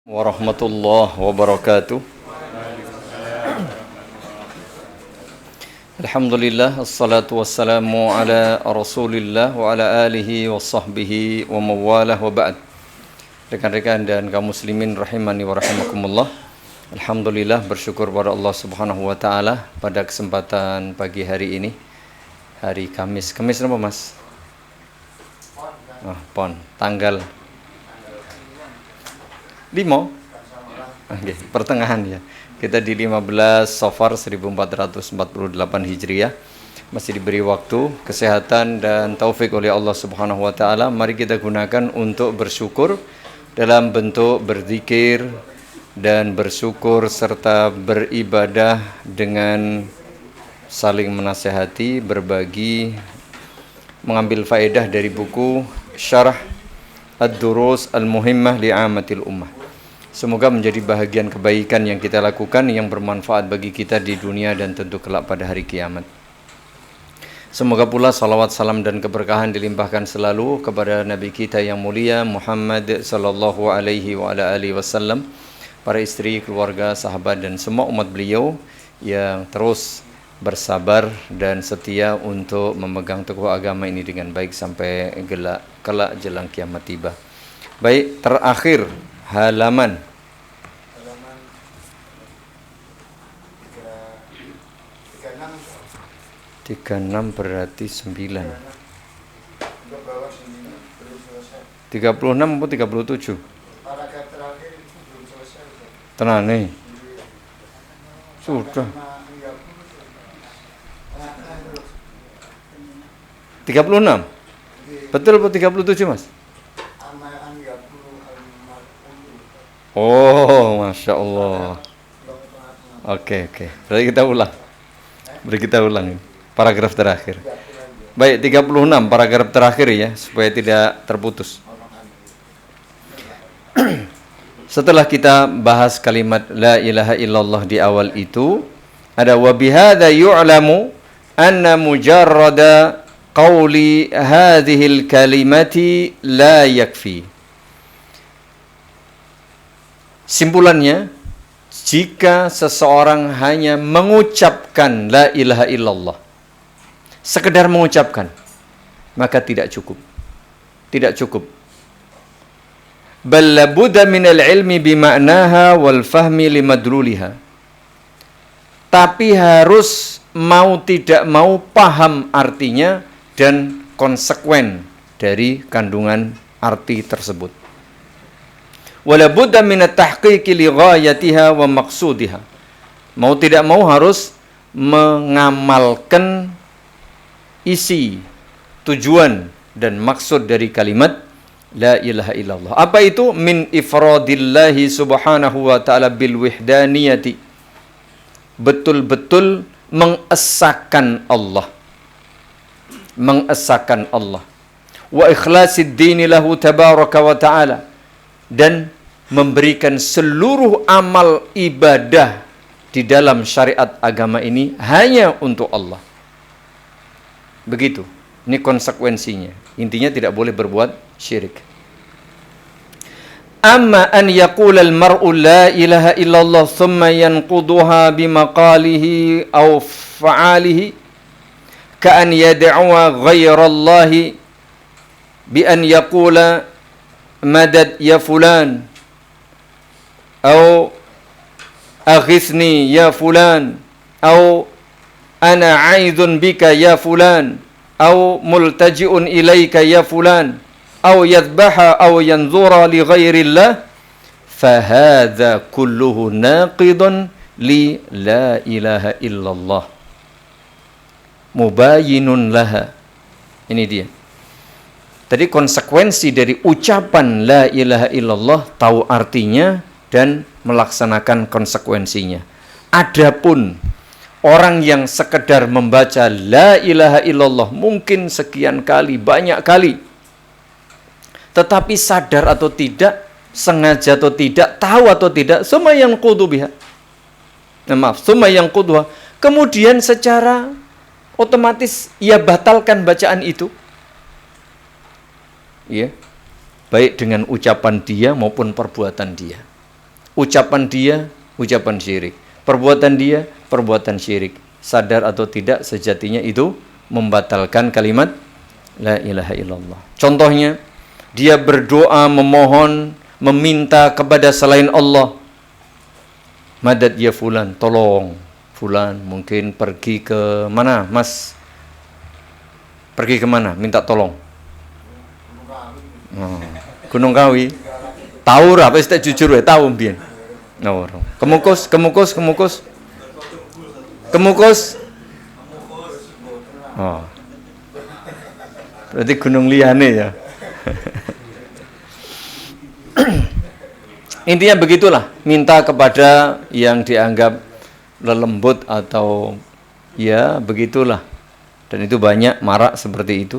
Warahmatullahi wabarakatuh. Alhamdulillah, assalatu wassalamu ala rasulillah wa ala alihi wa sahbihi wa mawalah wa ba'd. Rekan-rekan dan kaum muslimin rahimani wa rahimakumullah. Alhamdulillah, bersyukur pada Allah subhanahu wa ta'ala pada kesempatan pagi hari ini, hari Kamis. Kamis apa mas? Pon, tanggal 5? Okay, pertengahan ya. Kita di 15 Safar 1448 Hijriah. Masih diberi waktu, kesehatan dan taufik oleh Allah Subhanahu wa taala. Mari kita gunakan untuk bersyukur dalam bentuk berzikir dan bersyukur serta beribadah dengan saling menasihati, berbagi, mengambil faedah dari buku Syarah Ad-Durus Al-Muhimmah Li'amatil Ummah. Semoga menjadi bahagian kebaikan yang kita lakukan yang bermanfaat bagi kita di dunia dan tentu kelak pada hari kiamat. Semoga pula salawat, salam dan keberkahan dilimpahkan selalu kepada Nabi kita yang mulia Muhammad sallallahu alaihi wa ala alihi wasallam, para istri, keluarga, sahabat dan semua umat beliau yang terus bersabar dan setia untuk memegang teguh agama ini dengan baik sampai kelak jelang kiamat tiba. Baik, terakhir halaman 36 berarti 9. 36 atau 37? Paragraf terakhir itu belum selesai. Tenang nih. Sudah. 36? Betul atau 37 mas? Oh, Masya Allah. Oke. Berarti kita ulang. Paragraf terakhir. Baik, 36 paragraf terakhir ya, supaya tidak terputus. Setelah kita bahas kalimat la ilaha illallah di awal itu, ada wa bihadza yu'lamu anna mujarrada qawli hadhil kalimati la yakfi. Simpulannya, jika seseorang hanya mengucapkan la ilaha illallah, sekedar mengucapkan, maka tidak cukup. Bal labudda minal ilmi bima'naha wal fahmi limadluliha. Tapi harus mau tidak mau paham artinya dan konsekuen dari kandungan arti tersebut. Wala budda minat tahqiqi li ghayatiha wa maqsudiha. Mau tidak mau harus mengamalkan isi, tujuan dan maksud dari kalimat la ilaha illallah. Apa itu? Min ifradillahi subhanahu wa ta'ala bil wahdaniyati. Betul-betul mengesahkan Allah. Wa ikhlasid dini lahu tabaraka wa ta'ala. Dan memberikan seluruh amal ibadah di dalam syariat agama ini hanya untuk Allah. Begitu. Ini konsekuensinya. Intinya tidak boleh berbuat syirik. Amma an yaqula al-mar'u la ilaha illallah thumma yanquduha bimaqalihi aw fa'alihi ka'an yad'uwa ghayrallahi bi an yaqula madad ya fulan aw aghithni ya fulan aw ana aidun bika ya fulan aw multaji'un ilaika ya fulan aw yadhbaha aw yanzura li ghairillah fahadha kulluhu naqidun li la ilaha illallah mubayinun laha. Ini dia. Tadi konsekuensi dari ucapan la ilaha illallah, tahu artinya dan melaksanakan konsekuensinya. Adapun orang yang sekedar membaca la ilaha illallah mungkin sekian kali, banyak kali, tetapi sadar atau tidak, sengaja atau tidak, tahu atau tidak, summa yanqudu biha. Summa yanquduha. Kemudian secara otomatis ia batalkan bacaan itu. Ya. Baik dengan ucapan dia maupun perbuatan dia. ucapan dia ucapan syirik, perbuatan dia perbuatan syirik. Sadar atau tidak, sejatinya itu membatalkan kalimat la ilaha illallah. Contohnya, dia berdoa, memohon, meminta kepada selain Allah. Madad ya fulan, tolong fulan, mungkin pergi ke mana, Mas? Pergi ke mana? Minta tolong. Oh, Gunung Kawi. Tahu ora, wis tak jujur wae, tahu mbiyen. No, kemukus. Oh. Berarti gunung liane ya. Intinya begitulah, minta kepada yang dianggap lelembut atau ya begitulah. Dan itu banyak marak seperti itu.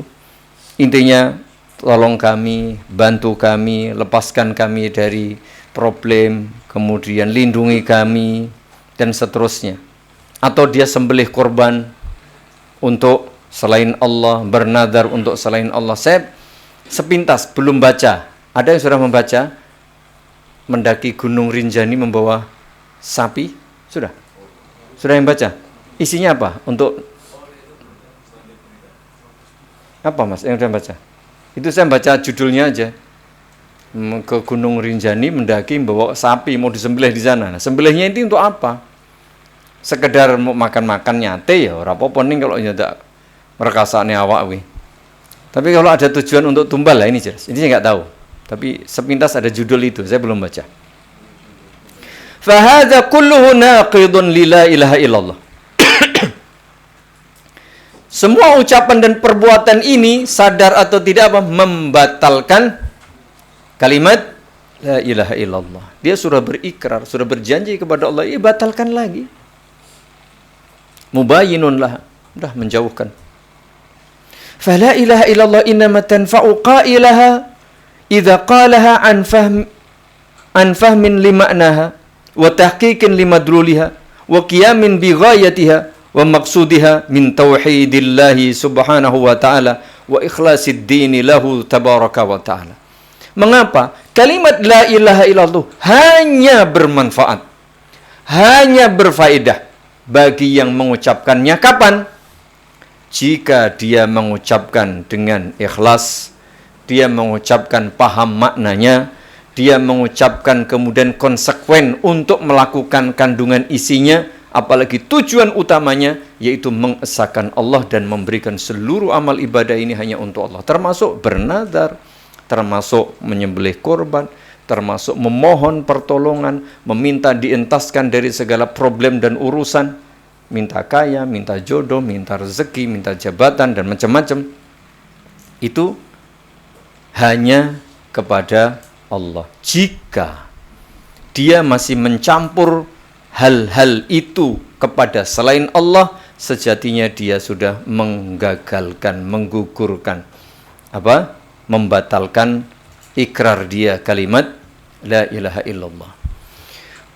Intinya, tolong kami, bantu kami, lepaskan kami dari problem, kemudian lindungi kami, dan seterusnya. Atau dia sembelih korban untuk selain Allah, bernadar untuk selain Allah. Saya sepintas belum baca. Ada yang sudah membaca? Mendaki Gunung Rinjani membawa sapi? Sudah? Sudah yang baca? Isinya apa? Untuk apa, Mas, yang sudah baca? Itu saya baca judulnya aja. Ke Gunung Rinjani mendaki membawa sapi, mau disembelih di sana. Nah, sembelihnya ini untuk apa? Sekedar mau makan-makan nyate ya, ora apa-apa ning kalau nyedak merekasane awak wi. Tapi kalau ada tujuan untuk tumbal lah ini jelas. Ini saya nggak tahu. Tapi sepintas ada judul itu, saya belum baca. Fa hadza kulluhu naqidun la ilaha illallah. Semua ucapan dan perbuatan ini, sadar atau tidak, apa? Membatalkan kalimat la ilaha illallah. Dia sudah berikrar, sudah berjanji kepada Allah, batalkan lagi. Mubayyinun lah, sudah menjauhkan. Fala ilaha illallah innama tanfa'u qailaha idza qalaha an fahmin lima'naha wa tahqiqin limadluliha wa qiyamin bi ghayatiha wa maqsudiha min tauhidillahi subhanahu wa ta'ala wa ikhlasid dini lahu tabaraka wa ta'ala. Mengapa kalimat la ilaha illallah hanya bermanfaat, hanya berfaedah bagi yang mengucapkannya kapan? Jika dia mengucapkan dengan ikhlas, dia mengucapkan paham maknanya, dia mengucapkan kemudian konsekuen untuk melakukan kandungan isinya, apalagi tujuan utamanya yaitu mengesahkan Allah dan memberikan seluruh amal ibadah ini hanya untuk Allah, termasuk bernadar, termasuk menyembelih korban, termasuk memohon pertolongan, meminta dientaskan dari segala problem dan urusan, minta kaya, minta jodoh, minta rezeki, minta jabatan, dan macam-macam. Itu hanya kepada Allah. Jika dia masih mencampur hal-hal itu kepada selain Allah, sejatinya dia sudah menggagalkan, menggugurkan, membatalkan ikrar dia kalimat la ilaha illallah.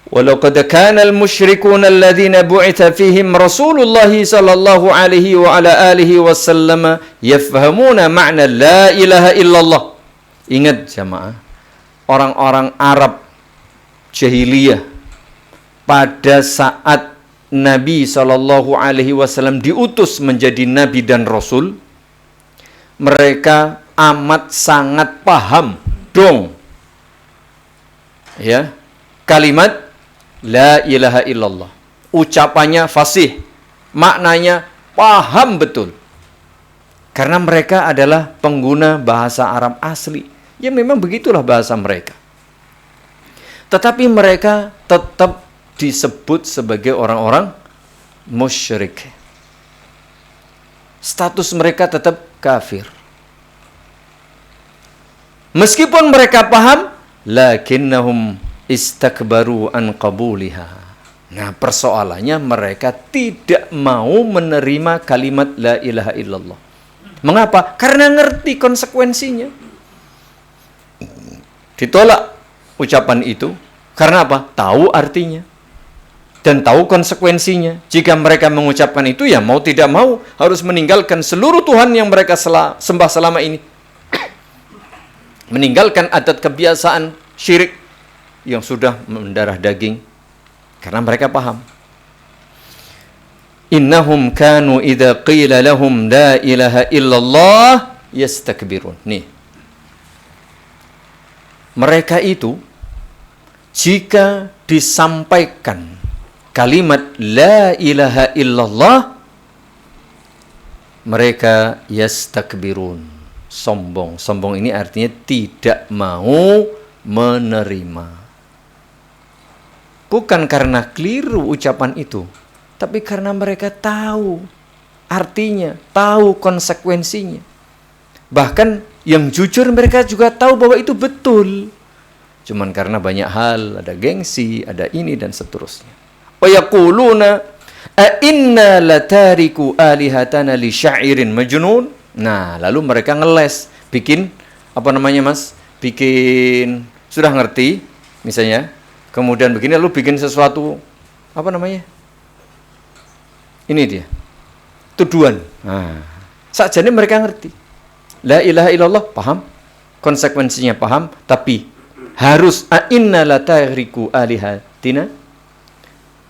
Walaqad kana al-musyrikuuna alladhina bu'itha fihim Rasulullah sallallahu alaihi wa ala alihi wasallam yafhamuna ma'na la ilaha illallah. Ingat jamaah, orang-orang Arab jahiliyah pada saat Nabi sallallahu alaihi wasallam diutus menjadi nabi dan rasul, mereka amat sangat paham dong ya kalimat la ilaha illallah. Ucapannya fasih, maknanya paham betul, karena mereka adalah pengguna bahasa Arab asli. Ya memang begitulah bahasa mereka. Tetapi mereka tetap disebut sebagai orang-orang musyrik. Status mereka tetap kafir. Meskipun mereka paham, lakinnahum istakbaru an qabuliha. Nah, persoalannya mereka tidak mau menerima kalimat la ilaha illallah. Mengapa? Karena ngerti konsekuensinya. Ditolak ucapan itu karena apa? Tahu artinya dan tahu konsekuensinya. Jika mereka mengucapkan itu, ya mau tidak mau harus meninggalkan seluruh Tuhan yang mereka sembah selama ini. Meninggalkan adat kebiasaan syirik, yang sudah mendarah daging, karena mereka paham. Innahum kanu idza qila lahum la ilaha illallah yastakbirun. Nih. Mereka itu jika disampaikan kalimat la ilaha illallah, mereka yastakbirun, sombong. Sombong ini artinya tidak mau menerima. Bukan karena keliru ucapan itu, tapi karena mereka tahu artinya, tahu konsekuensinya. Bahkan yang jujur mereka juga tahu bahwa itu betul. Cuman karena banyak hal, ada gengsi, ada ini dan seterusnya. Wa yaquluna a inna latariku alihatana li syairin majnun. Nah, lalu mereka ngeles, bikin apa namanya, Mas? Bikin sudah ngerti misalnya, kemudian begini lalu bikin sesuatu apa namanya? Ini dia. Tuduhan. Nah, sakjane mereka ngerti. La ilaha illallah paham, konsekuensinya paham, tapi harus a inna latariku alihatina.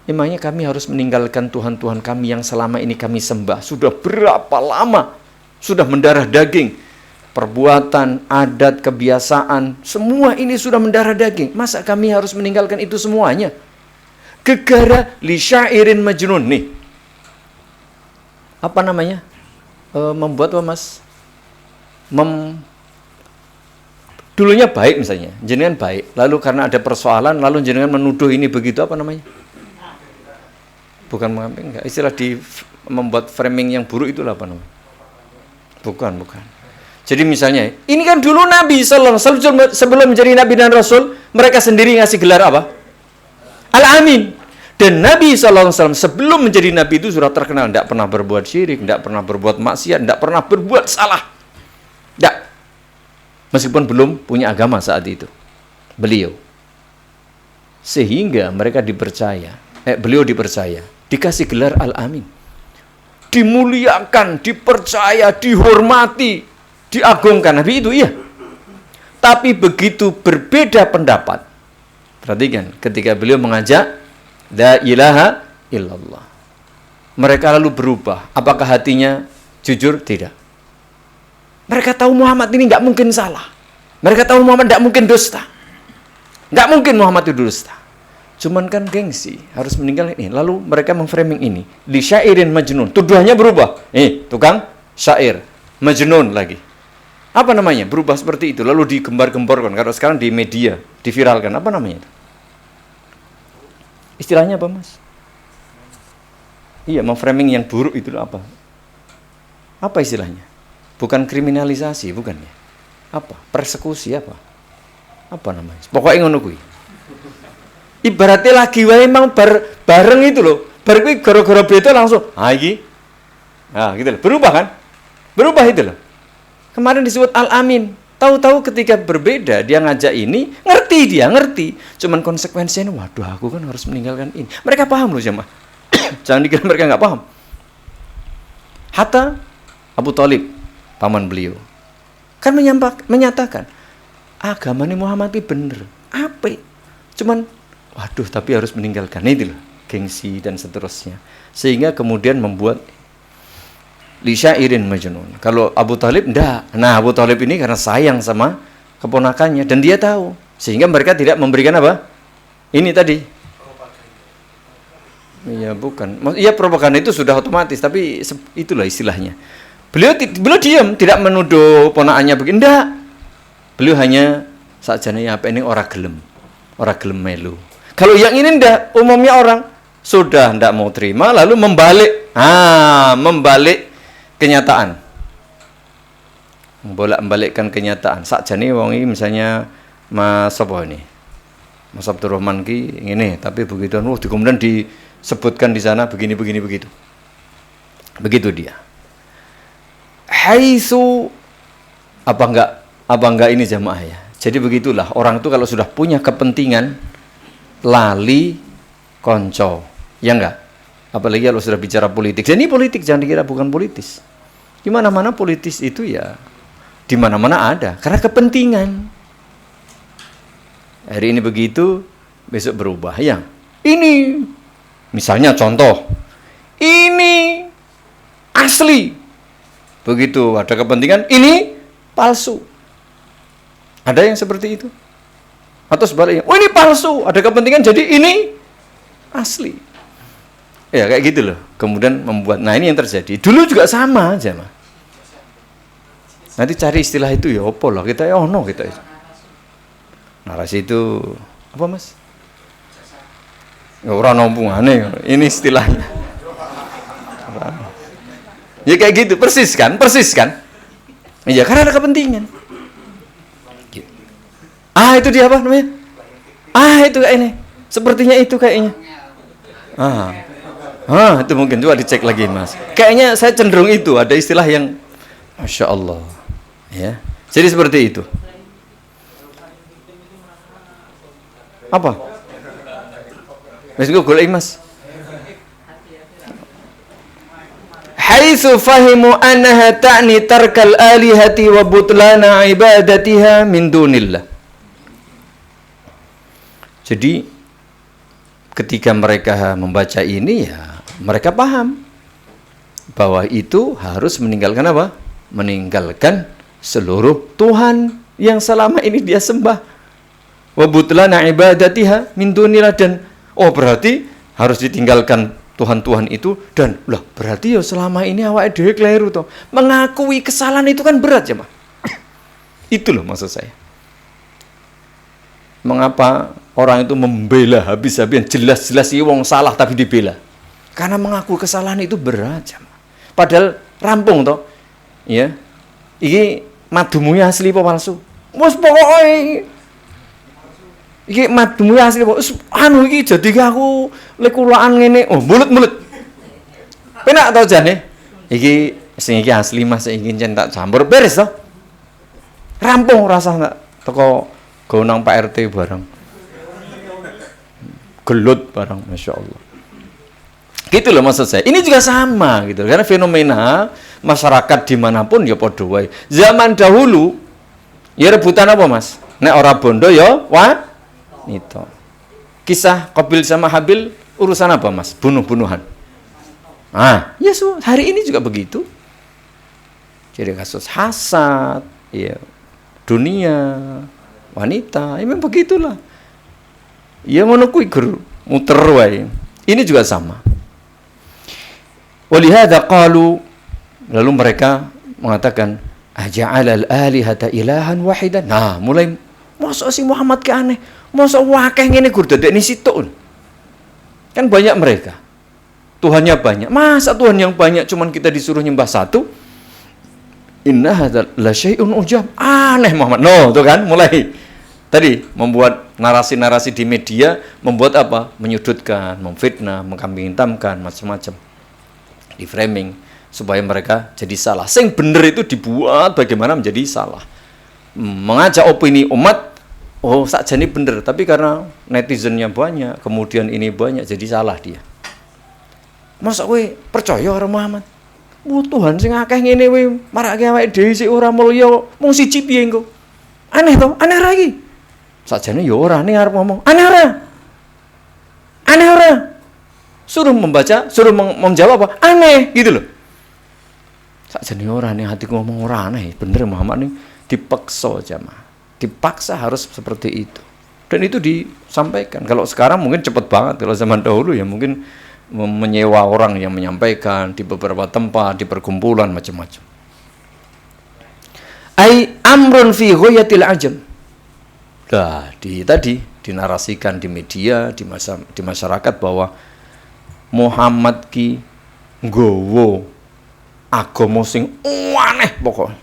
Emangnya kami harus meninggalkan Tuhan-Tuhan kami yang selama ini kami sembah? Sudah berapa lama? Sudah mendarah daging. Perbuatan, adat, kebiasaan, semua ini sudah mendarah daging. Masa kami harus meninggalkan itu semuanya? Gegara li syairin majnun. Nih. Apa namanya? Membuat apa, Mas? Dulunya baik misalnya. Jenengan baik. Lalu karena ada persoalan, lalu jenengan menuduh ini begitu, apa namanya? Bukan mengamping, enggak. Istilah membuat framing yang buruk itulah apa namanya? Bukan. Jadi misalnya, ini kan dulu Nabi Sallallahu Alaihi Wasallam sebelum menjadi Nabi dan Rasul, mereka sendiri ngasih gelar apa? Al-Amin. Dan Nabi Sallallahu Alaihi Wasallam sebelum menjadi Nabi itu sudah terkenal, tidak pernah berbuat syirik, tidak pernah berbuat maksiat, tidak pernah berbuat salah. Tidak. Meskipun belum punya agama saat itu. Beliau. Sehingga mereka beliau dipercaya. Dikasih gelar Al-Amin. Dimuliakan, dipercaya, dihormati, diagungkan. Nabi itu iya. Tapi begitu berbeda pendapat. Perhatikan, ketika beliau mengajak la ilaha illallah, mereka lalu berubah. Apakah hatinya jujur? Tidak. Mereka tahu Muhammad ini nggak mungkin salah. Mereka tahu Muhammad nggak mungkin dusta. Nggak mungkin Muhammad itu dusta. Cuman kan gengsi, harus meninggalkan ini. Lalu mereka memframing ini. Li syairin majnun. Tuduhannya berubah. Tukang syair. Majnun lagi. Apa namanya? Berubah seperti itu. Lalu digembar-gemborkan. Kalau sekarang di media, diviralkan. Apa namanya itu? Istilahnya apa, Mas? Iya, memframing yang buruk itu apa? Apa istilahnya? Bukan kriminalisasi, bukan ya? Apa? Persekusi apa? Apa namanya? Pokoknya ngono kuwi. Ibaratnya lagi wae emang bareng itu loh. Bar kuwi gara-gara beda langsung. Iki. Nah, gitu loh. Berubah kan? Berubah itu loh. Kemarin disebut Al-Amin. Tahu-tahu ketika berbeda dia ngajak ini, ngerti. Cuman konsekuensinya, waduh aku kan harus meninggalkan ini. Mereka paham loh jemaah. Jangan dikira mereka nggak paham. Hatta Abu Thalib, paman beliau, kan menyatakan agama ini Muhammad itu bener. Apa? Cuman waduh, tapi harus meninggalkan itu loh, gengsi dan seterusnya. Sehingga kemudian membuat li syairin majnun. Kalau Abu Thalib enggak. Nah, Abu Thalib ini karena sayang sama keponakannya dan dia tahu. Sehingga mereka tidak memberikan apa? Ini tadi. Iya, bukan. Iya, propaganda itu sudah otomatis, tapi itulah istilahnya. Beliau diam, tidak menuduh ponakannya begini. Enggak. Beliau hanya sakjane apa ini ora gelem melu. Kalau yang ini ndak, umumnya orang sudah ndak mau terima, lalu membalik kenyataan. Membolak-balikkan kenyataan. Sakjane wong iki misalnya Mas apa ini? Mas Abdurrahman ki ngene, tapi begitu kemudian disebutkan di sana begini begitu. Begitu dia. Haitsu apa enggak ini jamaah ya. Jadi begitulah orang itu kalau sudah punya kepentingan lali konco, ya enggak? Apalagi kalau sudah bicara politik. Jadi ini politik, jangan dikira bukan politis. Di mana-mana politis itu ya di mana-mana ada karena kepentingan. Hari ini begitu, besok berubah. Ya, ini misalnya contoh, ini asli. Begitu ada kepentingan, ini palsu. Ada yang seperti itu? Atau sebaliknya, oh ini palsu, ada kepentingan jadi ini asli. Ya kayak gitu loh. Kemudian membuat, nah ini yang terjadi. Dulu juga sama aja mah. Nanti cari istilah itu ya opo lah kita ya ono kita. Narasi itu apa mas? Ya orang nombungane ini istilahnya. Ya kayak gitu, persis kan? Iya, karena ada kepentingan. Itu dia apa namanya? Itu kayak ini. Sepertinya itu kayaknya. Itu mungkin coba dicek lagi mas. Kayaknya saya cenderung itu, ada istilah yang Masya Allah. Ya. Jadi seperti itu. Apa? Mas gue golek mas. Haitsu fahimu annaha ta'ni tarkal alihati wa butlana ibadatiha min dunillah. Jadi ketika mereka membaca ini ya mereka paham bahwa itu harus meninggalkan apa? Meninggalkan seluruh Tuhan yang selama ini dia sembah. Wa butlana ibadatiha min dunillah, dan berarti harus ditinggalkan Tuhan-Tuhan itu, dan lah berarti ya selama ini awake dhewe keliru toh. Mengakui kesalahan itu kan berat ya, Pak. Itu loh maksud saya. Mengapa orang itu membela habis-habisan, jelas-jelas ini wong salah tapi dibela? Karena mengakui kesalahan itu berat ya, Pak. Padahal rampung toh. Ya. Iki madumu asli apa palsu? Wes pokoke iki madumu asli kok iki jadi aku lekulaan ngene. Mulut. Penak to jane? Iki sing iki asli Mas, iki tak campur beres to. Rampung rasa tak teko gonang Pak RT bareng. Gelut bareng, Masya Allah. Gitu loh maksud saya. Ini juga sama gitu. Karena fenomena masyarakat dimanapun ya padha wae. Zaman dahulu ya rebutan apa Mas? Nek ora bondo ya wanita. Kisah Qabil sama Habil urusan apa Mas? Bunuh-bunuhan. Ya hari ini juga begitu. Jadi kasus hasad, ya dunia, wanita, ya memang begitulah. Ya ngono kuwi gur muter wae. Ini juga sama. Walihada qalu, lalu mereka mengatakan aja'alal alihata ilahan wahidan. Nah, mulai masa si Muhammad ke aneh. Masa wakeh ngene gur dadekne sitok. Kan banyak mereka. Tuhannya banyak. Masa Tuhan yang banyak cuman kita disuruh nyembah satu? Inna hadzal la syai'un ujab. Aneh Muhammad. No, tuh kan mulai tadi membuat narasi-narasi di media, membuat apa? Menyudutkan, memfitnah, mengkambing hitamkan, macam-macam. Di framing supaya mereka jadi salah. Sing bener itu dibuat bagaimana menjadi salah. Mengajak opini umat, sakjane bener, tapi karena netizennya banyak, kemudian ini banyak jadi salah dia. Masa kowe percaya karo Muhammad? Tuhan sing akeh ngene kowe marake awake dhewe sik ora mulya, mung siji piye engko? Aneh to? Aneh ra iki. Sakjane ya ora ning arep ngomong. Aneh ora? Aneh ora? Suruh membaca, suruh menjawab apa? Aneh, gitu loh. Sakjane ora ning hati ngomong ora aneh, bener Muhammad nih dipaksa jamaah. Dipaksa harus seperti itu. Dan itu disampaikan. Kalau sekarang mungkin cepat banget, kalau zaman dahulu ya mungkin menyewa orang yang menyampaikan di beberapa tempat, di perkumpulan macam-macam. Ai amrun fi ghayatil ajam. Tadi dinarasikan di media, di masyarakat bahwa Muhammad ki nggowo agama sing aneh pokoknya.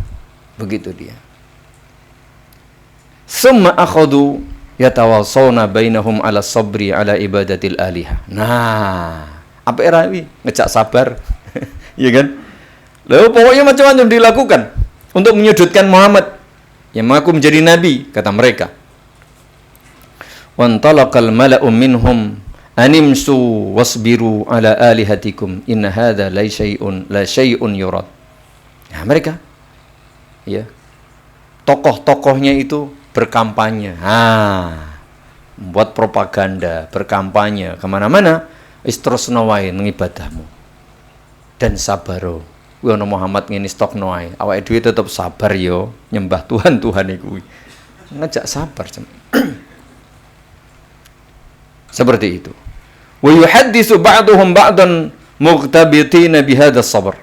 Begitu dia. Summa akhadu yatawasawna bainahum ala sabri ala ibadatil alihah. Nah, apa era ini? Ngejak sabar. Iya kan? Lalu pokoknya macam-macam dilakukan untuk menyudutkan Muhammad yang mengaku menjadi nabi, kata mereka. Wantalaqal mala'u minhum animsu wasbiru ala alihatikum inna hadza la syai'un yurad. Nah, mereka ya tokoh-tokohnya itu berkampanye. berpropaganda, berkampanye kemana-mana, terusno wae ngibadahmu dan sabaro. Kuwi ana Muhammad ngene stokno wae. Awake dhewe tetep sabar yo nyembah Tuhan iku. Ngajak sabar. Seperti itu. Wa yuhaddisu ba'duhum ba'dan mughtabitina bihadha sabr.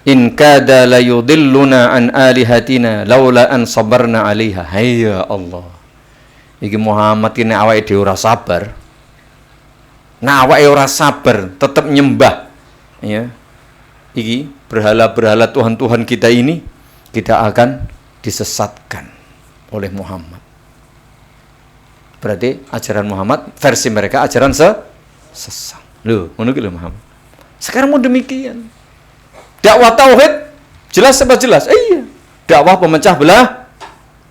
In kada la yudilluna an alihatina laula an sabarna 'alaiha. Hayya Allah. Iki Muhammad ini awake dhewe ora sabar. Nah awake ora sabar, tetep nyembah. Ya. Iki berhala-berhala Tuhan-Tuhan kita ini kita akan disesatkan oleh Muhammad. Berarti ajaran Muhammad versi mereka ajaran sesat. Loh, ngono ki lho Muhammad. Sekarang mau demikian. Dakwah tauhid jelas apa jelas? Iya. Dakwah pemecah belah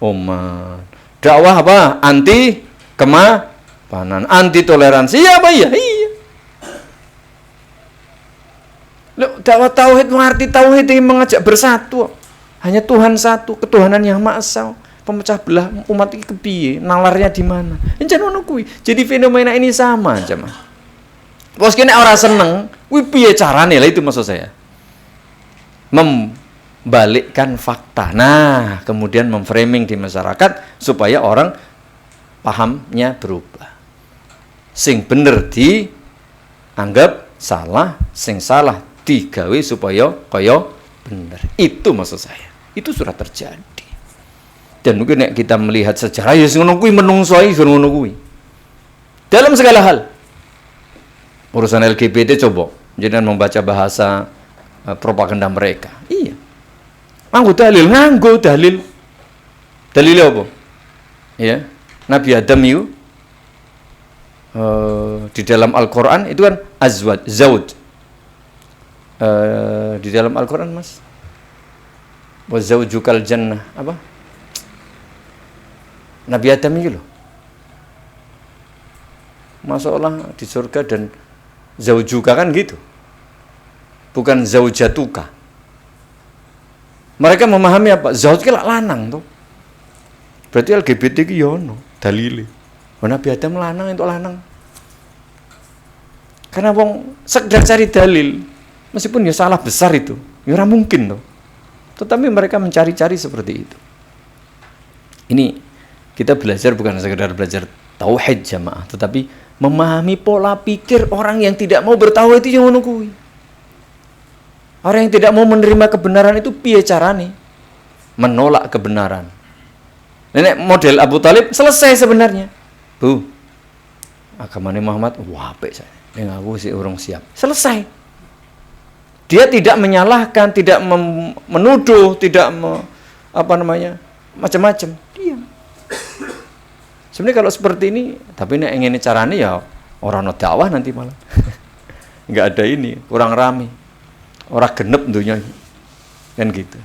umat. Dakwah apa? Anti kemapanan, anti toleransi. Iya apa iya? Iya. Loh, dakwah tauhid mengerti tauhid ini mengajak bersatu. Hanya Tuhan satu, ketuhanan yang Maha Esa. Pemecah belah umat ini kepiye? Nalarnya di mana? Jangan ngono kuwi. Jadi fenomena ini sama, jemaah. Bos kene ora seneng, kuwi piye carane? Lah itu maksud saya. Membalikkan fakta. Nah, kemudian memframing di masyarakat supaya orang pahamnya berubah. Sing bener dianggap salah, sing salah digawe supaya kaya bener. Itu maksud saya. Itu sudah terjadi. Dan mungkin kita melihat sejarah ya ngono kuwi menungso iki ngono kuwi. Dalam segala hal. Urusan LGBT coba jenengan membaca bahasa propaganda mereka. Iya. Nganggo dalil. Dalilnya apa? Ya. Nabi Adam itu di dalam Al-Qur'an itu kan zauj. Di dalam Al-Qur'an Mas. Wa zaujukal jannah apa? Nabi Adam itu loh. Masya di surga dan zaujuka kan gitu. Bukan zaujatuka. Mereka memahami apa? Zauj ki lanang tuh. Berarti LGBT ki yo ono dalile. Nabi Adam lanang entuk lanang. Karena wong sekedar cari dalil, meskipun ya salah besar itu, ya ora mungkin tuh. Tetapi mereka mencari-cari seperti itu. Ini kita belajar bukan sekedar belajar tauhid jamaah, tetapi memahami pola pikir orang yang tidak mau bertauhid itu yang ngono kuwi. Orang yang tidak mau menerima kebenaran itu piye carane? Menolak kebenaran. Nenek model Abu Talib selesai sebenarnya. Bu, agamanya Muhammad, wah apik saya. Ning aku sih urung siap. Selesai. Dia tidak menyalahkan, tidak menuduh, tidak macam-macam. Diam. Sebenarnya kalau seperti ini, tapi nek ngene carane ya orang no dakwah nanti malah. Enggak ada ini, kurang rame. Orang genep dunia. Kan gitu.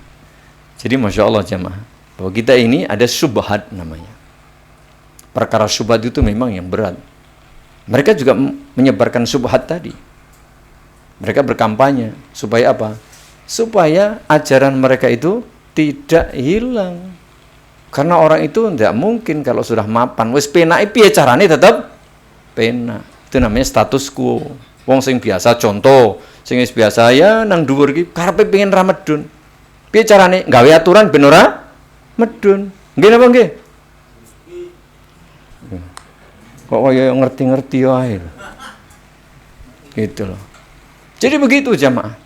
Jadi Masya Allah jemaah, bahwa kita ini ada syubhat namanya. Perkara syubhat itu memang yang berat. Mereka juga menyebarkan syubhat tadi. Mereka berkampanye supaya apa? Supaya ajaran mereka itu tidak hilang. Karena orang itu tidak mungkin kalau sudah mapan. Wis penak piye carane tetap penak. Itu namanya status quo. Wong sing biasa contoh, sing wis biasa ya nang dhuwur iki karepe pengen ra medun. Piye carane gawe aturan ben ora medun. Nggih napa nggih? Kok kaya ngerti-ngerti wae. Gitu loh. Jadi begitu jamaah.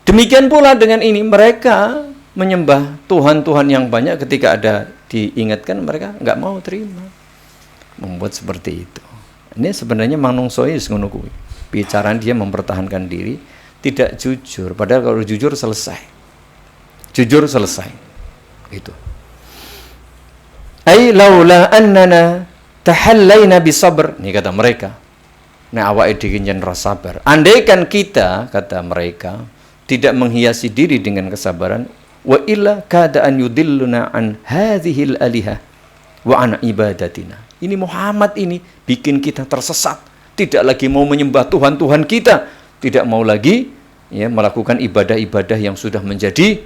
Demikian pula dengan ini mereka menyembah Tuhan-Tuhan yang banyak ketika ada diingatkan mereka nggak mau terima. Membuat seperti itu. Ini sebenarnya manungsoe ngono kuwi. Bicara dia mempertahankan diri tidak jujur, padahal kalau jujur selesai. Jujur selesai. Itu. Ai laula annana tahallaina bisabr. Ini kata mereka. Nah awake dhewe nyen ra sabar. Andaikan kita kata mereka tidak menghiasi diri dengan kesabaran, wa illa kada an yudilluna an hadhil alihah wa an ibadatina. Ini Muhammad ini bikin kita tersesat, tidak lagi mau menyembah Tuhan-Tuhan kita, tidak mau lagi ya melakukan ibadah-ibadah yang sudah menjadi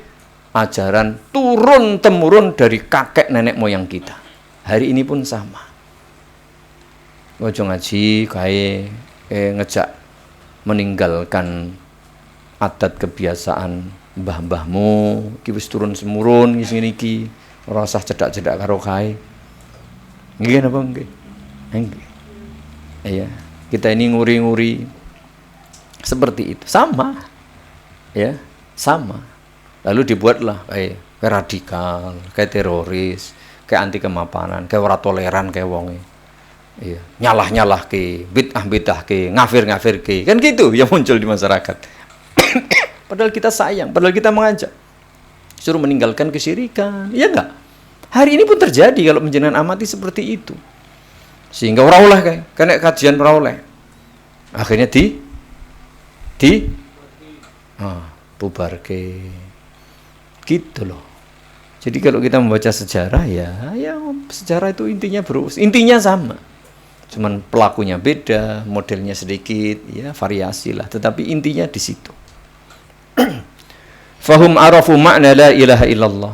ajaran turun temurun dari kakek nenek moyang kita. Hari ini pun sama. Ojo ngaji kae ngejak meninggalkan adat kebiasaan mbah-mbahmu iki wis turun semurun ngene iki ora usah cedak-cedak karo kae. Nggih napa nggih? Nggih. Iya, kita ini nguri-nguri seperti itu. Sama. Ya, sama. Lalu dibuatlah kayak radikal, kayak teroris, kayak anti kemapanan, kayak ora toleran kayak wonge. Iya, nyalah-nyalah ke, bid'ah ke, ngafir ke. Kan gitu yang muncul di masyarakat. Padahal kita sayang, padahal kita mengajak. Suruh meninggalkan kesyirikan. Iya enggak? Hari ini pun terjadi kalau menjenengan amati seperti itu. Sehingga ora oleh kae, kena kajian ora oleh. Akhirnya bubarke. Gitu loh. Jadi kalau kita membaca sejarah ya sejarah itu intinya sama. Cuman pelakunya beda, modelnya sedikit, ya variasi lah. Tetapi intinya di situ. Fahum arafu makna la ilaha illallah.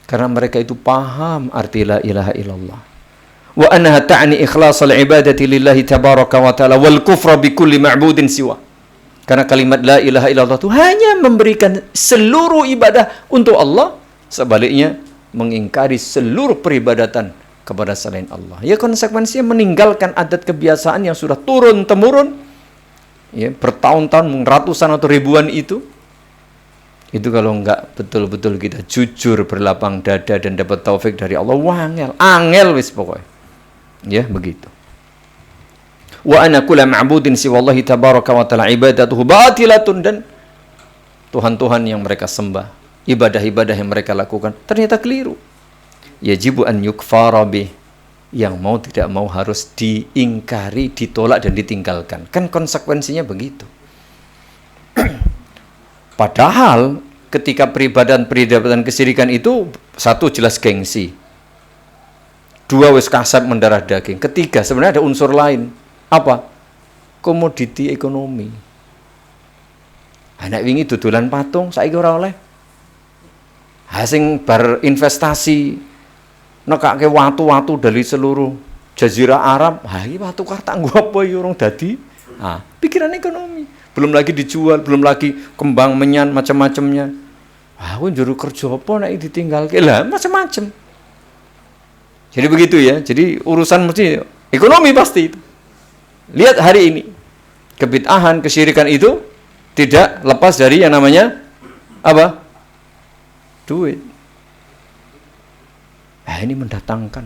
Karena mereka itu paham arti la ilaha illallah. Wa annaha ta'ni ikhlasal ibadati lillahi tabaraka wa ta'ala wal kufra bi kulli ma'budin siwa. Karena kalimat la ilaha illallah itu hanya memberikan seluruh ibadah untuk Allah, sebaliknya mengingkari seluruh peribadatan kepada selain Allah. Ya konsekuensinya meninggalkan adat kebiasaan yang sudah turun temurun, ya bertahun-tahun, ratusan atau ribuan itu kalau enggak betul-betul kita jujur berlapang dada dan dapat taufik dari Allah, angel wis pokoknya. Ya begitu. Wa ana kullu ma'budin siwallahi tabaraka wa ta'ala ibadatuhu batilatun, dan Tuhan-Tuhan yang mereka sembah, ibadah-ibadah yang mereka lakukan ternyata keliru. Yajibu an yukfara bih, yang mau tidak mau harus diingkari, ditolak dan ditinggalkan. Kan konsekuensinya begitu. Padahal ketika peribadatan kesyirikan itu, satu jelas gengsi, dua wis kasat mendarah daging, ketiga sebenarnya ada unsur lain. Apa? Komoditi ekonomi. Anak wingi dodolan patung saiki ora oleh. Sing bar investasi nekake watu-watu dari seluruh jazirah Arab, iki watu karta nggo apa ya urung dadi. Pikiran ekonomi. Belum lagi dijual, belum lagi kembang menyan macam-macamnya. Aku njuru kerja apa nek ditinggalke? Lah macam-macam. Jadi begitu ya. Jadi urusan mesti ekonomi pasti itu. Lihat hari ini, kebid'ahan, kesyirikan itu tidak lepas dari yang namanya apa? Duit. Ini mendatangkan.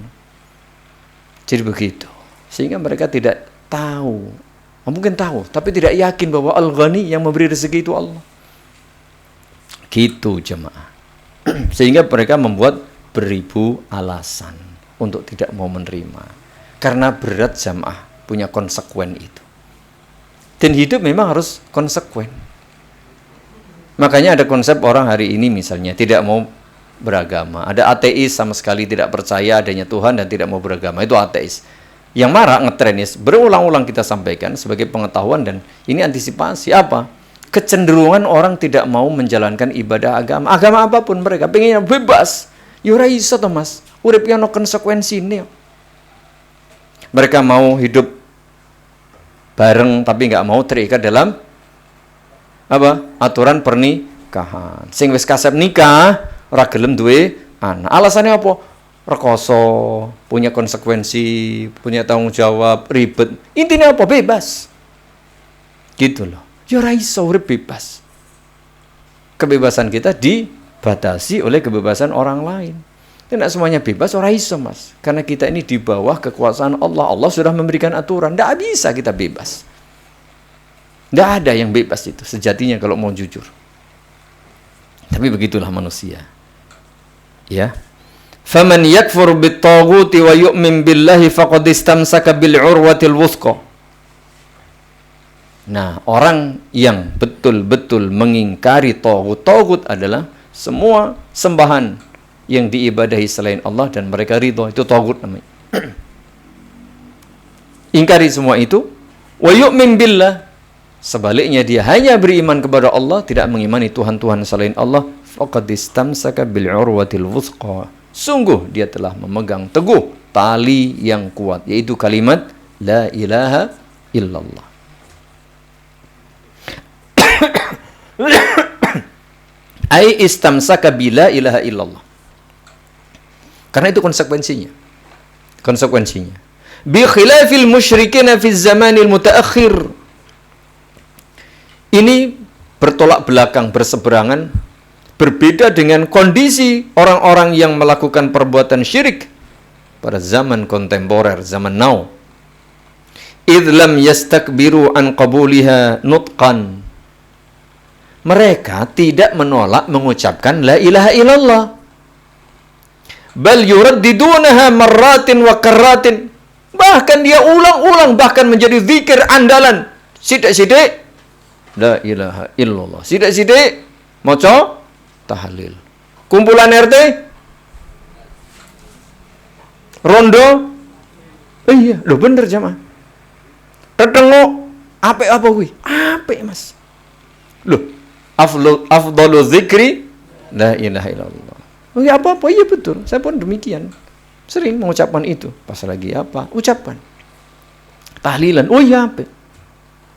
Jadi begitu. Sehingga mereka tidak tahu. Mungkin tahu, tapi tidak yakin bahwa Al-Ghani yang memberi rezeki itu Allah. Gitu jemaah. Sehingga mereka membuat beribu alasan untuk tidak mau menerima. Karena berat jemaah punya konsekuen itu. Dan hidup memang harus konsekuen. Makanya ada konsep orang hari ini misalnya tidak mau beragama. Ada ateis sama sekali tidak percaya adanya Tuhan dan tidak mau beragama. Itu ateis. Yang marah ngetrenis berulang-ulang kita sampaikan sebagai pengetahuan, dan ini antisipasi apa? Kecenderungan orang tidak mau menjalankan ibadah agama. Agama apapun mereka pengennya bebas. Ya ora iso to Mas. Urip yang ono konsekuensine. Mereka mau hidup bareng tapi nggak mau terikat dalam apa? Aturan pernikahan. Sing wis kasep nikah ora gelem duwe anak. Alasannya apa? Rekoso, punya konsekuensi, punya tanggung jawab, ribet. Intinya apa? Bebas. Gitu loh. Ya ora iso urip bebas. Kebebasan kita dibatasi oleh kebebasan orang lain. Tidak semuanya bebas, ora iso Mas. Karena kita ini di bawah kekuasaan Allah. Allah sudah memberikan aturan. Tidak bisa kita bebas. Tidak ada yang bebas itu sejatinya kalau mau jujur. Tapi begitulah manusia. Ya. Faman yakfur bit-taghuti wa yu'min billahi faqad istamsaka bil 'urwatil wuthqa. Nah, orang yang betul-betul mengingkari taghut. Taghut adalah semua sembahan yang diibadahi selain Allah dan mereka ridho, itu taghut namanya. Ingkari semua itu. Wa yu'min billah, sebaliknya dia hanya beriman kepada Allah, tidak mengimani Tuhan-Tuhan selain Allah. Faqad istamsaka bil 'urwatil wuthqa. sungguh dia telah memegang teguh tali yang kuat, yaitu kalimat la ilaha illallah. Ai istamsaka bila ilaha illallah. Karena itu konsekuensinya. Bi khilafil musyrikin fi zamanil mutaakhir. Ini bertolak belakang, berseberangan, berbeda dengan kondisi orang-orang yang melakukan perbuatan syirik pada zaman kontemporer, zaman now. Idh lam yastakbiru an qabuliha nutqan. Mereka tidak menolak mengucapkan la ilaha illallah. Bal yuraddidunaha marratin wa karratin. Bahkan dia ulang-ulang, bahkan menjadi zikir andalan. Sidik-sidik la ilaha illallah. Sidik-sidik maca tahlil. Kumpulan RT rondo. Iya, lho bener jamaah. Tetengok apik apa kuwi? Apik, Mas. Loh, afdalu dzikri la ilaha illallah. Oh ya apa-apa, iya betul. Saya pun demikian. Sering mengucapkan itu. Pas lagi apa? Ucapkan. Tahlilan. Oh iya apa?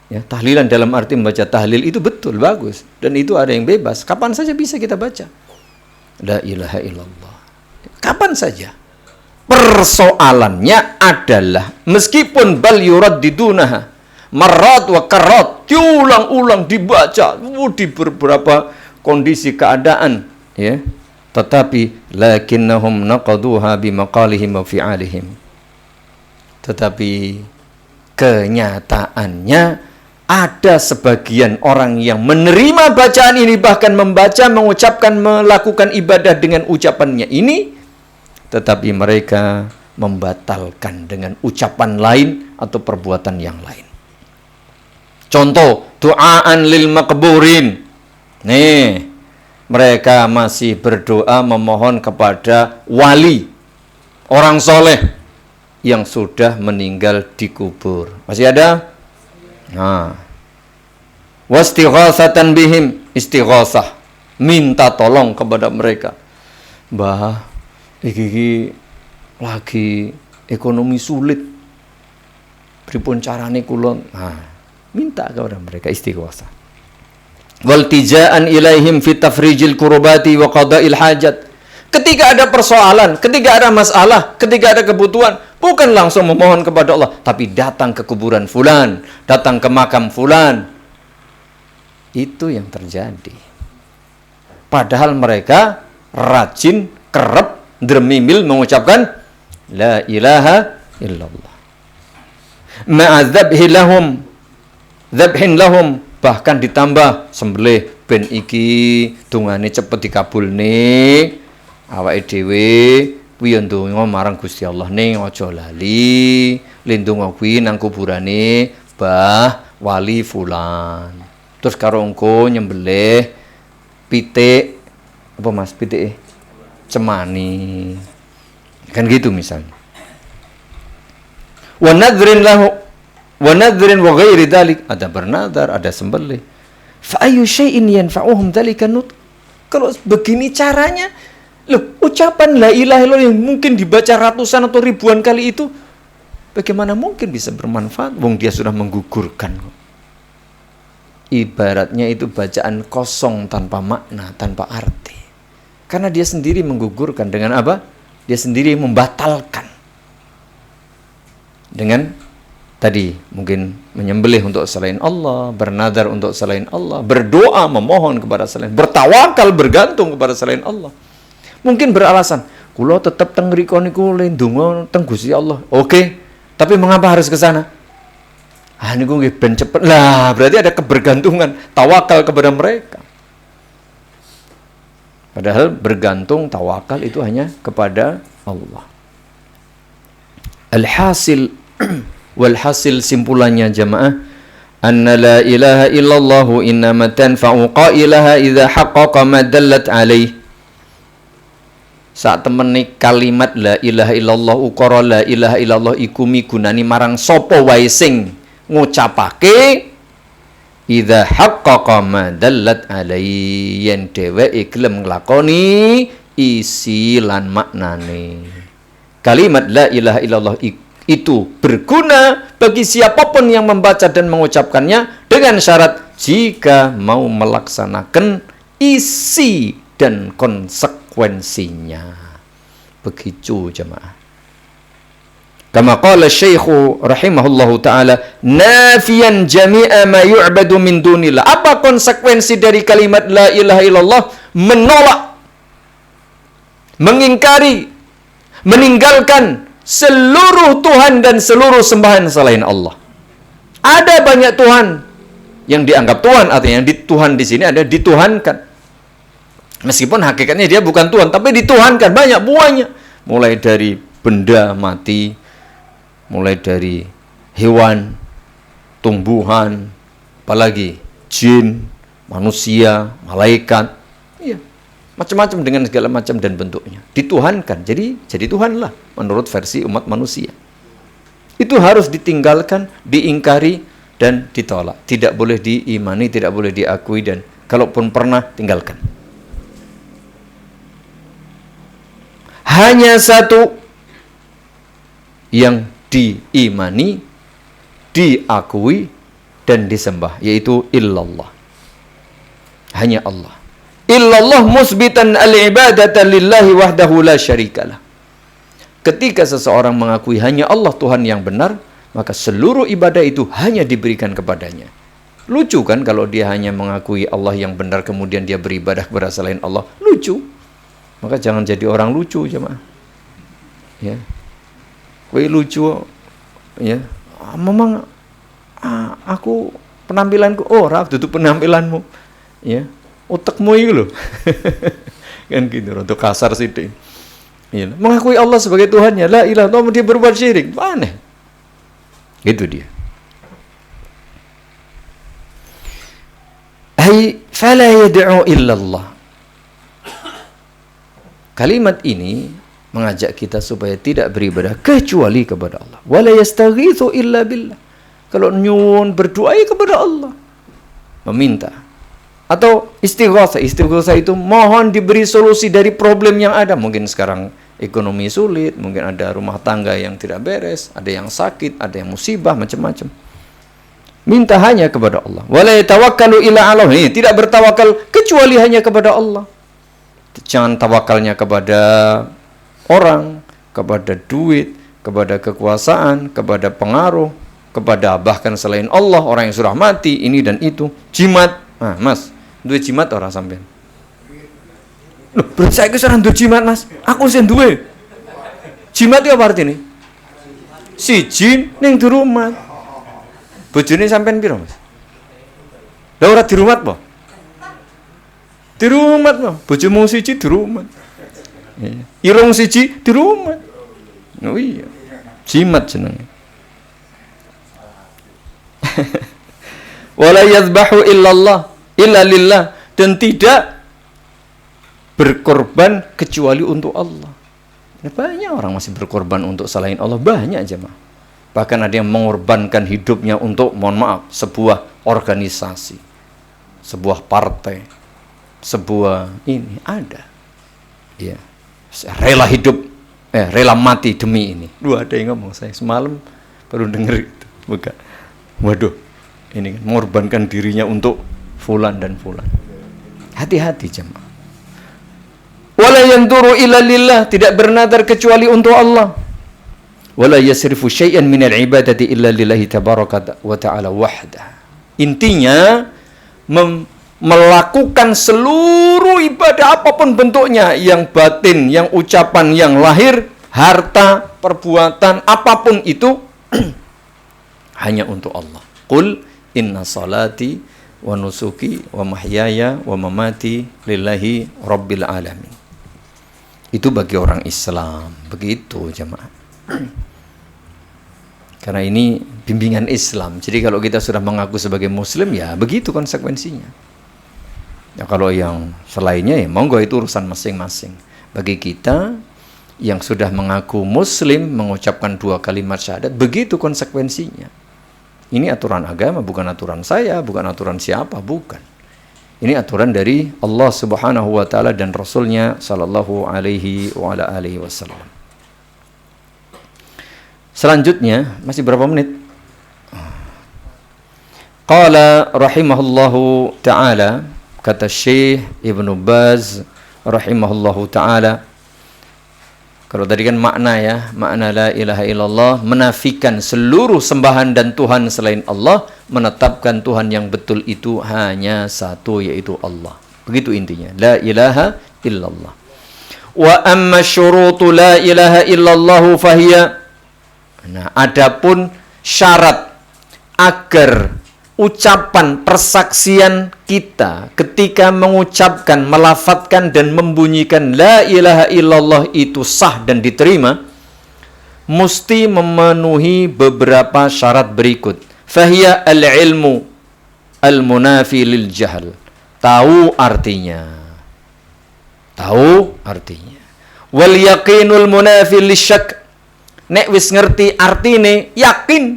Ya, tahlilan dalam arti membaca tahlil itu betul, bagus. Dan itu ada yang bebas. Kapan saja bisa kita baca. La ilaha illallah. Kapan saja. Persoalannya adalah meskipun bal yuraddidunaha marrat wa karrat, diulang-ulang dibaca di beberapa kondisi keadaan, ya, tetapi lakinnahum naqaduha bimaqalihim wa fi'alihim. Tetapi kenyataannya ada sebagian orang yang menerima bacaan ini, bahkan membaca, mengucapkan, melakukan ibadah dengan ucapannya ini, tetapi mereka membatalkan dengan ucapan lain atau perbuatan yang lain. Contoh, du'aan lil maqburin. Nih, mereka masih berdoa memohon kepada wali, orang soleh yang sudah meninggal di kubur. Masih ada? Nah, wastighasatan bihim, istighasah, minta tolong kepada mereka. Mbah, iki lagi ekonomi sulit, pripun carane kula? Nah, minta kepada mereka istighosah. Wal tijaan ilaihim fi tafrijil kurbati wa qada'il hajat. Ketika ada persoalan, ketika ada masalah, ketika ada kebutuhan, bukan langsung memohon kepada Allah, tapi datang ke kuburan fulan, datang ke makam fulan. Itu yang terjadi. Padahal mereka rajin, kerep, dermimil mengucapkan la ilaha illallah. Ma'adzabhi lahum, dzabhin lahum, bahkan ditambah sembelih ben iki dungane cepet dikabulne, awake dhewe kuwi ndonga marang Gusti Allah ning aja lali lindunga kuwi nang kuburane Mbah Wali fulan. Terus karo engko nyembelih pitik apa Mas pitike cemani. Kan gitu misalnya. Wa nadhrin lahu wa nadhrin wa ghairi dzalik, ada bernadar, ada sembelih. Fa ayyu syai'in yanfa'uhum dzalika nut. Kalau begini caranya, loh, ucapan la ilaha illallah yang mungkin dibaca ratusan atau ribuan kali itu bagaimana mungkin bisa bermanfaat wong dia sudah menggugurkan. Ibaratnya itu bacaan kosong tanpa makna, tanpa arti. Karena dia sendiri menggugurkan dengan apa? Dia sendiri membatalkan. Dengan tadi mungkin menyembelih untuk selain Allah, bernadar untuk selain Allah, berdoa memohon kepada selain, bertawakal bergantung kepada selain Allah. Mungkin beralasan, kula tetap teng mriku niku lindunga teng Gusti Allah. Oke, tapi mengapa harus ke sana? Ah niku nggih ben cepet. Lah, berarti ada kebergantungan, tawakal kepada mereka. Padahal bergantung, tawakal itu hanya kepada Allah. Alhasil walhasil simpulannya jamaah, anna la ilaha illallah innama tanfa'u qailaha idza haqqaqa ma dallat alaih. Saat temeni kalimat la ilaha illallah ukara la ilaha illallah iku migunani marang sapa wae sing ngucapake idza haqqaqa ma dallat alai, yen dheweke gelem nglakoni isi lan maknane. Kalimat la ilaha illallah itu berguna bagi siapapun yang membaca dan mengucapkannya dengan syarat jika mau melaksanakan isi dan konsekuensinya. Begitu jemaah. Kama qala Syekh rahimahullahu taala nafiyan jami'a ma yu'badu min dunillah. Apa konsekuensi dari kalimat la ilaha illallah? Menolak, mengingkari, meninggalkan seluruh Tuhan dan seluruh sembahan selain Allah. Ada banyak Tuhan yang dianggap Tuhan, artinya Tuhan di sini ada dituhankan. Meskipun hakikatnya dia bukan Tuhan, tapi dituhankan banyak. Mulai dari benda mati, mulai dari hewan, tumbuhan, apalagi jin, manusia, malaikat, iya, macam-macam dengan segala macam dan bentuknya. Dituhankan, jadi Tuhan lah menurut versi umat manusia. Itu harus ditinggalkan, diingkari, dan ditolak. Tidak boleh diimani, tidak boleh diakui, dan kalaupun pernah, tinggalkan. Hanya satu yang diimani, diakui, dan disembah, yaitu illallah. Hanya Allah. Illallah musbitan al-ibadata lillahi wahdahu la syarikalah. Ketika seseorang mengakui hanya Allah Tuhan yang benar, maka seluruh ibadah itu hanya diberikan kepadanya. Lucu kan kalau dia hanya mengakui Allah yang benar, kemudian dia beribadah kepada selain Allah. Lucu. Maka jangan jadi orang lucu, jemaah. Ya. Kowe lucu, ya. Memang aku penampilanku, ora dudu penampilanmu. Ya. Utekmu itu loh. Kan gitu, untuk kasar sithik. Ya. Mengakui Allah sebagai Tuhannya, la ilaha illallah, dia berbuat syirik. Aneh. Itu dia. Ai fala yad'u illallah. Kalimat ini mengajak kita supaya tidak beribadah kecuali kepada Allah. Wala yastaghitsu illa billah. Kalau nyuwun berdoa kepada Allah, meminta. Atau istighatsah. Istighatsah itu mohon diberi solusi dari problem yang ada. Mungkin sekarang ekonomi sulit, mungkin ada rumah tangga yang tidak beres, ada yang sakit, ada yang musibah, macam-macam. Minta hanya kepada Allah. Wala yatawakkalu illa 'ala Allah. Tidak bertawakal kecuali hanya kepada Allah. Jangan tawakalnya kepada orang, kepada duit, kepada kekuasaan, kepada pengaruh, kepada bahkan selain Allah, orang yang sudah mati, ini dan itu. Jimat. Nah, Mas, duit jimat orang sampean. Loh, berarti saya sekarang duwe jimat, Mas. Aku sing duwe. Jimat itu apa artinya? Siji ning di rumah. Bojone sampean piro, Mas? Lah ora di rumah apa? Di rumah apa? Bojomu siji di rumah. Irung siji di rumah. Oh iya. Jimat jenenge. Wala yadhbahu illallah illa lillah, dan tidak berkorban kecuali untuk Allah. Banyak orang masih berkorban untuk selain Allah, banyak aja mah. Bahkan ada yang mengorbankan hidupnya untuk, mohon maaf, sebuah organisasi, sebuah partai, sebuah ini ada. Ya. Rela hidup, rela mati demi ini. Ada yang ngomong, saya semalam baru dengar itu. Bukan. Waduh, ini kan mengorbankan dirinya untuk fulan dan fulan. Hati-hati jemaah. Wala yanduru illa lillah, tidak bernadar kecuali untuk Allah. Wala yasrifu syai'an minal ibadati illa lillahi tabaraka wa ta'ala wahdah. Intinya melakukan seluruh ibadah apapun bentuknya, yang batin, yang ucapan, yang lahir, harta, perbuatan, apapun itu hanya untuk Allah. Qul inna salati wa nusuki wa mahyaya wa mamati lillahi rabbil alamin. Itu bagi orang Islam. Begitu jemaah. Karena ini bimbingan Islam. Jadi kalau kita sudah mengaku sebagai Muslim, ya begitu konsekuensinya. Ya kalau yang selainnya, ya monggo, itu urusan masing-masing. Bagi kita yang sudah mengaku Muslim, mengucapkan 2 kalimat syahadat, begitu konsekuensinya. Ini aturan agama, bukan aturan saya, bukan aturan siapa, bukan. Ini aturan dari Allah Subhanahu wa taala dan Rasulnya sallallahu alaihi wa ala alihi wasallam. Selanjutnya, masih berapa menit? Qala rahimahullahu taala, kata Syekh Ibnu Baz rahimahullahu taala, kalau tadi kan makna ya, makna la ilaha illallah menafikan seluruh sembahan dan Tuhan selain Allah, menetapkan Tuhan yang betul itu hanya satu, yaitu Allah. Begitu intinya, la ilaha illallah. Wa amma syurutu la ilaha illallah fahiya. Nah, adapun syarat agar ucapan persaksian kita ketika mengucapkan, melafadzkan dan membunyikan la ilaha illallah itu sah dan diterima, mesti memenuhi beberapa syarat berikut. Fahiya al-ilmu al-munafi lil jahl. Tahu artinya. Tahu artinya. Wal yaqinul munafi lisyak. Nek wis ngerti artine, yakin.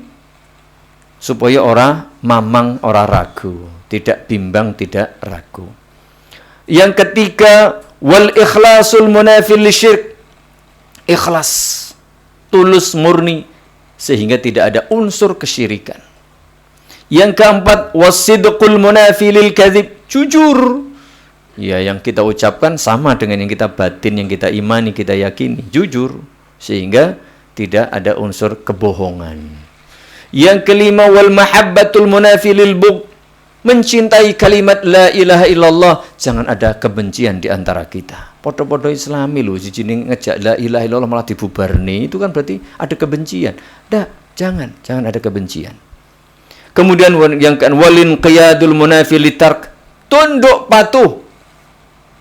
Supaya orang mamang, orang ragu, tidak bimbang, tidak ragu. Yang ketiga, wal ikhlasul munafil lisyirk. Ikhlas, tulus murni, sehingga tidak ada unsur kesyirikan. Yang keempat, wasidqul munafilil kadzib. Jujur. Ya, yang kita ucapkan sama dengan yang kita batin, yang kita imani, kita yakini. Jujur, sehingga tidak ada unsur kebohongan. Yang kelima, wal mahabbatul munafilil bugh. Mencintai kalimat la ilaha illallah, jangan ada kebencian di antara kita. Podo-podo Islami lho, siji ngejak la ilaha illallah malah dibubarni, itu kan berarti ada kebencian. Jangan ada kebencian. Kemudian yang walin qiyadul munafilit tark. Tunduk patuh.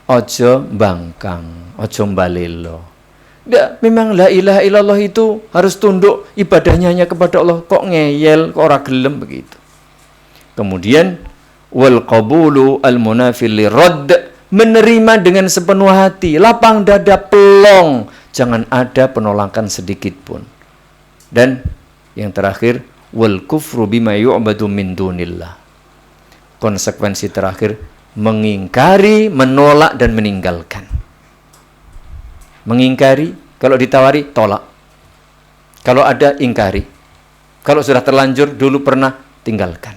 Ojo bangkang, ojo mbalelo. Memang la ilaha illallah itu harus tunduk ibadahnya hanya kepada Allah. Kok ngeyel, kok ora gelem begitu. Kemudian wal qabulu al munafil liradd, menerima dengan sepenuh hati, lapang dada, pelong, jangan ada penolakan sedikit pun. Dan yang terakhir, wal kufru bima yu'badu min dunillah. Konsekuensi terakhir, mengingkari, menolak dan meninggalkan. Mengingkari, kalau ditawari, tolak. Kalau ada, ingkari. Kalau sudah terlanjur, dulu pernah, tinggalkan.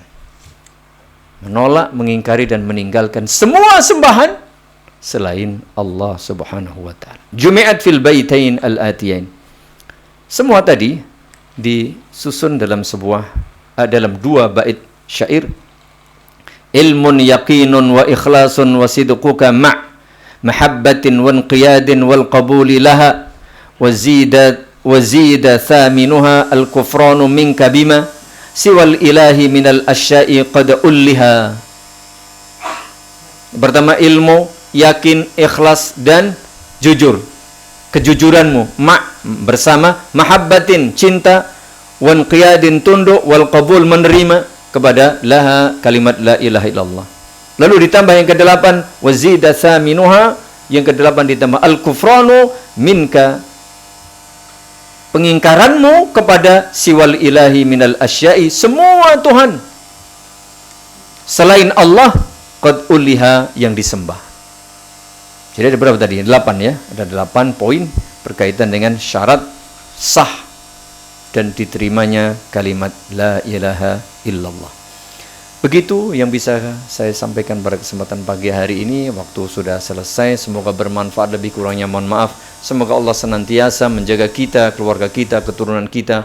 Menolak, mengingkari, dan meninggalkan semua sembahan selain Allah Subhanahu wa ta'ala. Jumi'at fil baitain al-atiyain. Semua tadi disusun dalam dalam dua bait syair. Ilmun yaqinun wa ikhlasun wa sidquka ma' mahabbatin wa inqiyadin wal qabuli laha wa zida thaminuha al kufranu minka bima siwal ilahi minal asya'i qad ulliha. Pertama, ilmu, yakin, ikhlas dan jujur. Kejujuranmu bersama mahabbatin, cinta, wa inqiyadin, tunduk, wal qabul, menerima kepada laha, kalimat la ilaha illallah. Lalu ditambah yang ke-8, wazida thaminuha, yang ke-8 ditambah al-kufranu minka, pengingkaranmu kepada siwal ilahi minal asya'i, semua Tuhan selain Allah, qad uliha, yang disembah. Jadi ada berapa tadi? 8 ya. Ada 8 poin berkaitan dengan syarat sah dan diterimanya kalimat la ilaha illallah. Begitu yang bisa saya sampaikan pada kesempatan pagi hari ini. Waktu sudah selesai, semoga bermanfaat, lebih kurangnya mohon maaf. Semoga Allah senantiasa menjaga kita, keluarga kita, keturunan kita,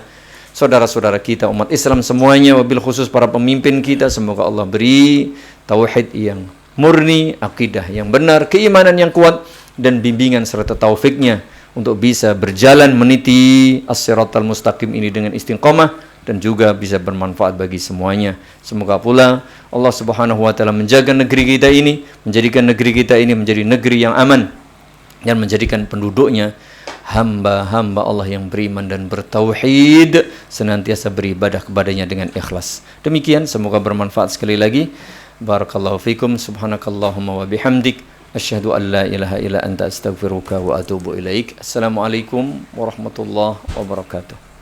saudara-saudara kita, umat Islam semuanya, wabil khusus para pemimpin kita. Semoga Allah beri tauhid yang murni, akidah yang benar, keimanan yang kuat, dan bimbingan serta taufiknya untuk bisa berjalan meniti as-siratal mustaqim ini dengan istiqomah, dan juga bisa bermanfaat bagi semuanya. Semoga pula Allah Subhanahu wa ta'ala menjaga negeri kita ini, menjadikan negeri kita ini menjadi negeri yang aman, dan menjadikan penduduknya hamba-hamba Allah yang beriman dan bertauhid, senantiasa beribadah kepadanya dengan ikhlas. Demikian, semoga bermanfaat. Sekali lagi, barakallahu fikum, subhanakallahumma wa bihamdik, asyhadu an la ilaha illa anta astaghfiruka wa atubu ilaik. Assalamualaikum warahmatullahi wabarakatuh.